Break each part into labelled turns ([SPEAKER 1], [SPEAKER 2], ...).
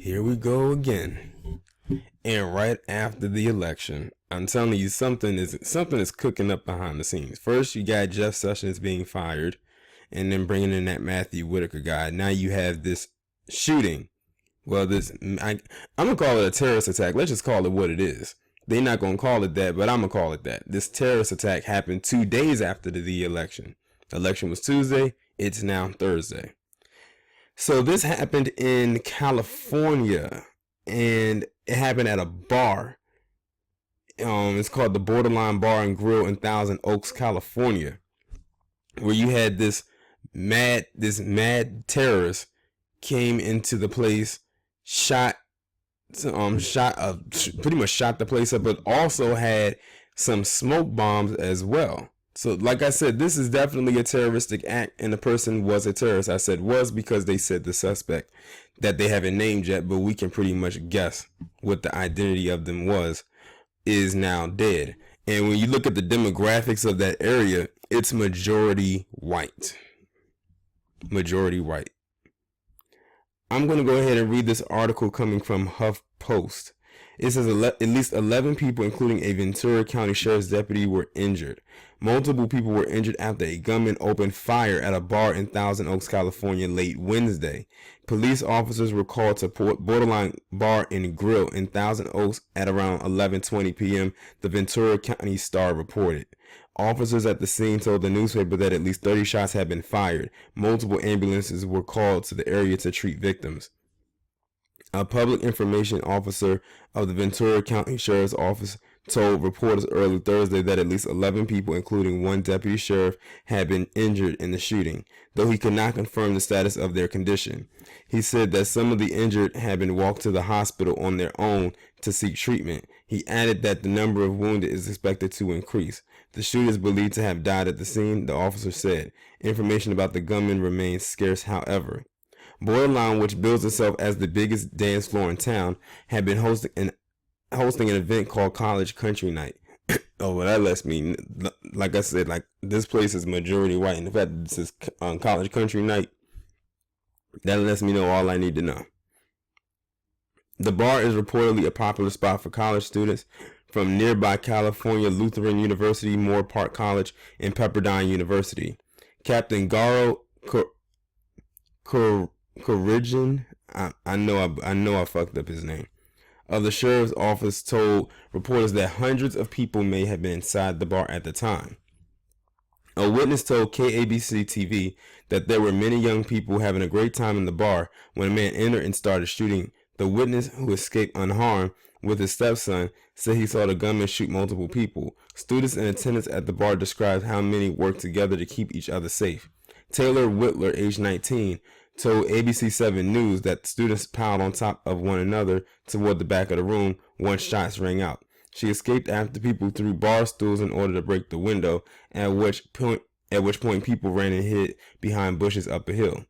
[SPEAKER 1] Here we go again. And right after the election, I'm telling you, something is cooking up behind the scenes. First, you got Jeff Sessions being fired, and then bringing in that Matthew Whitaker guy. Now you have this shooting. Well, I'm gonna call it a terrorist attack. Let's just call it what it is. They're not gonna call it that, but I'm gonna call it that. This terrorist attack happened 2 days after the election. The election was Tuesday. It's now Thursday. So this happened in California, and it happened at a bar. It's called the Borderline Bar and Grill in Thousand Oaks, California, where you had this mad terrorist came into the place, pretty much shot the place up, but also had some smoke bombs as well. So, like I said, this is definitely a terroristic act, and the person was a terrorist. I said was because they said the suspect that they haven't named yet, but we can pretty much guess what the identity of them is now dead. And when you look at the demographics of that area, it's majority white. Majority white. I'm going to go ahead and read this article coming from HuffPost. It says at least 11 people, including a Ventura County Sheriff's deputy, were injured. Multiple people were injured after a gunman opened fire at a bar in Thousand Oaks, California, late Wednesday. Police officers were called to Borderline Bar and Grill in Thousand Oaks at around 11:20 p.m., the Ventura County Star reported. Officers at the scene told the newspaper that at least 30 shots had been fired. Multiple ambulances were called to the area to treat victims. A public information officer of the Ventura County Sheriff's Office told reporters early Thursday that at least 11 people, including one deputy sheriff, had been injured in the shooting, though he could not confirm the status of their condition. He said that some of the injured had been walked to the hospital on their own to seek treatment. He added that the number of wounded is expected to increase. The shooter is believed to have died at the scene, the officer said. Information about the gunman remains scarce, however. Borderline, which bills itself as the biggest dance floor in town, had been hosting an event called College Country Night. Oh, well, that lets me, like I said, like this place is majority white, and the fact that this is College Country Night, that lets me know all I need to know. The bar is reportedly a popular spot for college students from nearby California Lutheran University, Moore Park College, and Pepperdine University. Captain Garo Corrigan, I know I fucked up his name, of the sheriff's office told reporters that hundreds of people may have been inside the bar at the time. A witness told KABC TV that there were many young people having a great time in the bar when a man entered and started shooting. The witness, who escaped unharmed with his stepson, said he saw the gunman shoot multiple people. Students in attendance at the bar described how many worked together to keep each other safe. Taylor Whitler, age 19, told ABC 7 News that students piled on top of one another toward the back of the room once shots rang out. She escaped after people threw bar stools in order to break the window, at which point people ran and hid behind bushes up a hill.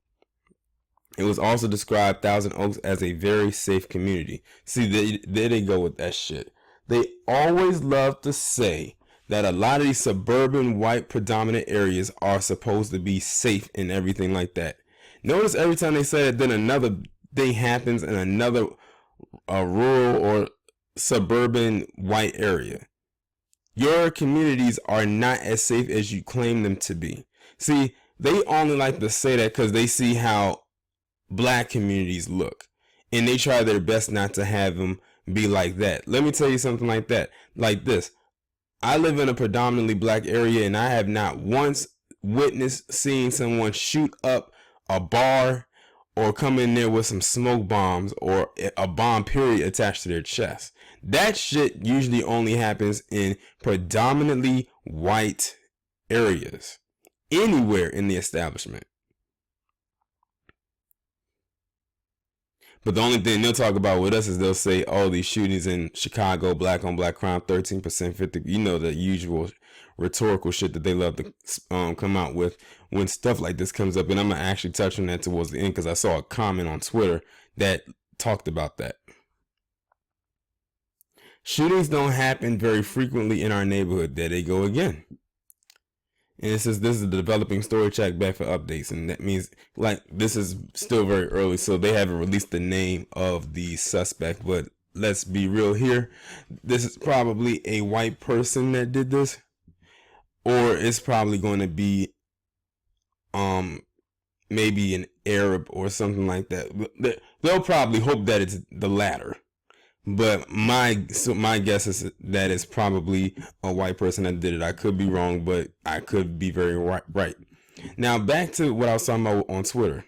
[SPEAKER 1] It was also described Thousand Oaks as a very safe community. See, there they go with that shit. They always love to say that a lot of these suburban white predominant areas are supposed to be safe and everything like that. Notice every time they say it, then another thing happens in another rural or suburban white area. Your communities are not as safe as you claim them to be. See, they only like to say that because they see how black communities look, and they try their best not to have them be like that. Let me tell you something like that, like this. I live in a predominantly black area, and I have not once witnessed seeing someone shoot up a bar or come in there with some smoke bombs or a bomb period attached to their chest. That shit usually only happens in predominantly white areas, anywhere in the establishment. But the only thing they'll talk about with us is they'll say, oh, these shootings in Chicago, black on black crime, 13%, 50%, you know, the usual rhetorical shit that they love to come out with when stuff like this comes up. And I'm going to actually touch on that towards the end because I saw a comment on Twitter that talked about that. Shootings don't happen very frequently in our neighborhood. There they go again. And it says this is the developing story. Check back for updates, and that means like this is still very early, so they haven't released the name of the suspect. But let's be real here, this is probably a white person that did this, or it's probably going to be maybe an Arab or something like that. They'll probably hope that it's the latter. But my guess is that it's probably a white person that did it. I could be wrong, but I could be very right. Now back to what I was talking about on Twitter.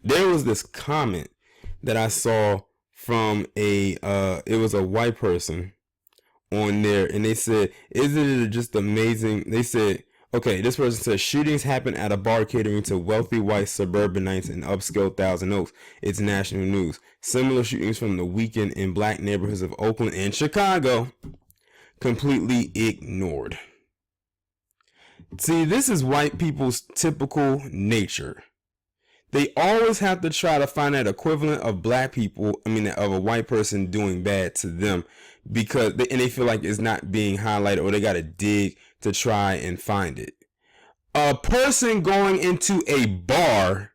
[SPEAKER 1] There was this comment that I saw from it was a white person on there, and they said, "Isn't it just amazing?" They said, okay, this person says shootings happen at a bar catering to wealthy white suburbanites in upscale Thousand Oaks. It's national news. Similar shootings from the weekend in black neighborhoods of Oakland and Chicago completely ignored. See, this is white people's typical nature. They always have to try to find that equivalent of black people, of a white person doing bad to them, because they feel like it's not being highlighted, or they got to dig to try and find it. A person going into a bar,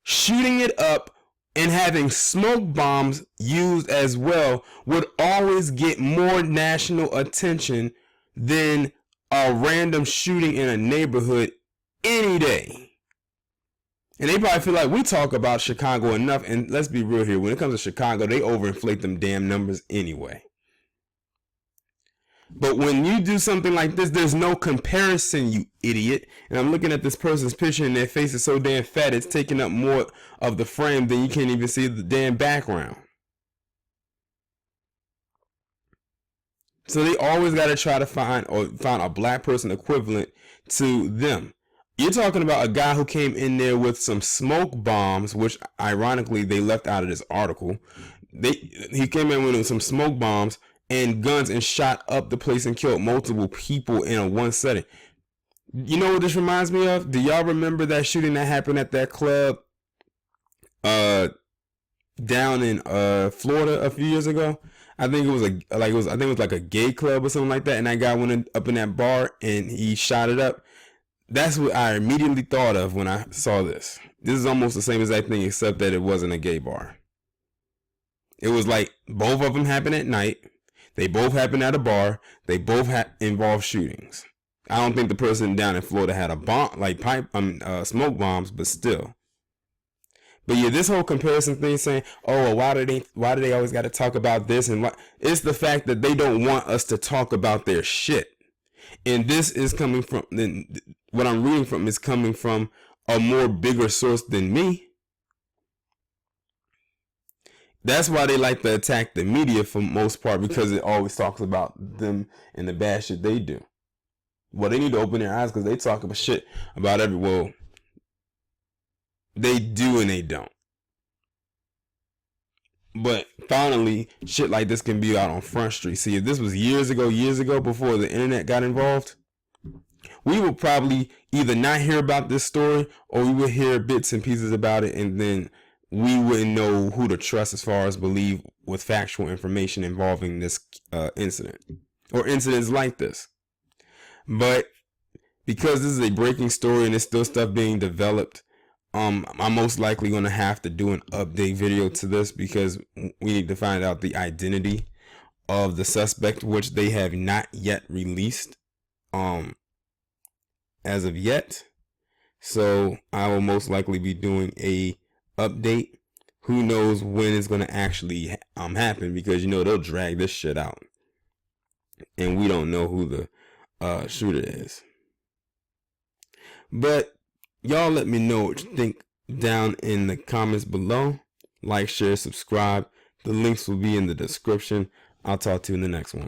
[SPEAKER 1] shooting it up, and having smoke bombs used as well would always get more national attention than a random shooting in a neighborhood any day. And they probably feel like we talk about Chicago enough, and let's be real here, when it comes to Chicago, they overinflate them damn numbers anyway. But when you do something like this, there's no comparison, you idiot. And I'm looking at this person's picture, and their face is so damn fat, it's taking up more of the frame than you can't even see the damn background. So they always got to try to find a black person equivalent to them. You're talking about a guy who came in there with some smoke bombs, which ironically they left out of this article. He came in with some smoke bombs and guns and shot up the place and killed multiple people in a one setting. You know what this reminds me of? Do y'all remember that shooting that happened at that club down in Florida a few years ago? I think it was like a gay club or something like that, and that guy went up in that bar and he shot it up. That's what I immediately thought of when I saw this. This is almost the same exact thing, except that it wasn't a gay bar. It was like both of them happened at night. They both happened at a bar. They both involved shootings. I don't think the person down in Florida had a bomb, like smoke bombs, but still. But yeah, this whole comparison thing, saying, "Oh, why do they always got to talk about this?" And it's the fact that they don't want us to talk about their shit. And this is coming from what I'm reading from is coming from a more bigger source than me. That's why they like to attack the media for most part, because it always talks about them and the bad shit they do. Well, they need to open their eyes, because they talk about shit about well, they do and they don't. But finally, shit like this can be out on Front Street. See, if this was years ago before the internet got involved, we would probably either not hear about this story, or we would hear bits and pieces about it, and then we wouldn't know who to trust as far as believe with factual information involving this incident or incidents like this. But because this is a breaking story and there's still stuff being developed, I'm most likely going to have to do an update video to this, because we need to find out the identity of the suspect, which they have not yet released as of yet. So I will most likely be doing a update. Who knows when it's going to actually happen, because they'll drag this shit out and we don't know who the shooter is. But y'all let me know what you think down in the comments below. Like, share, subscribe. The links will be in the description. I'll talk to you in the next one.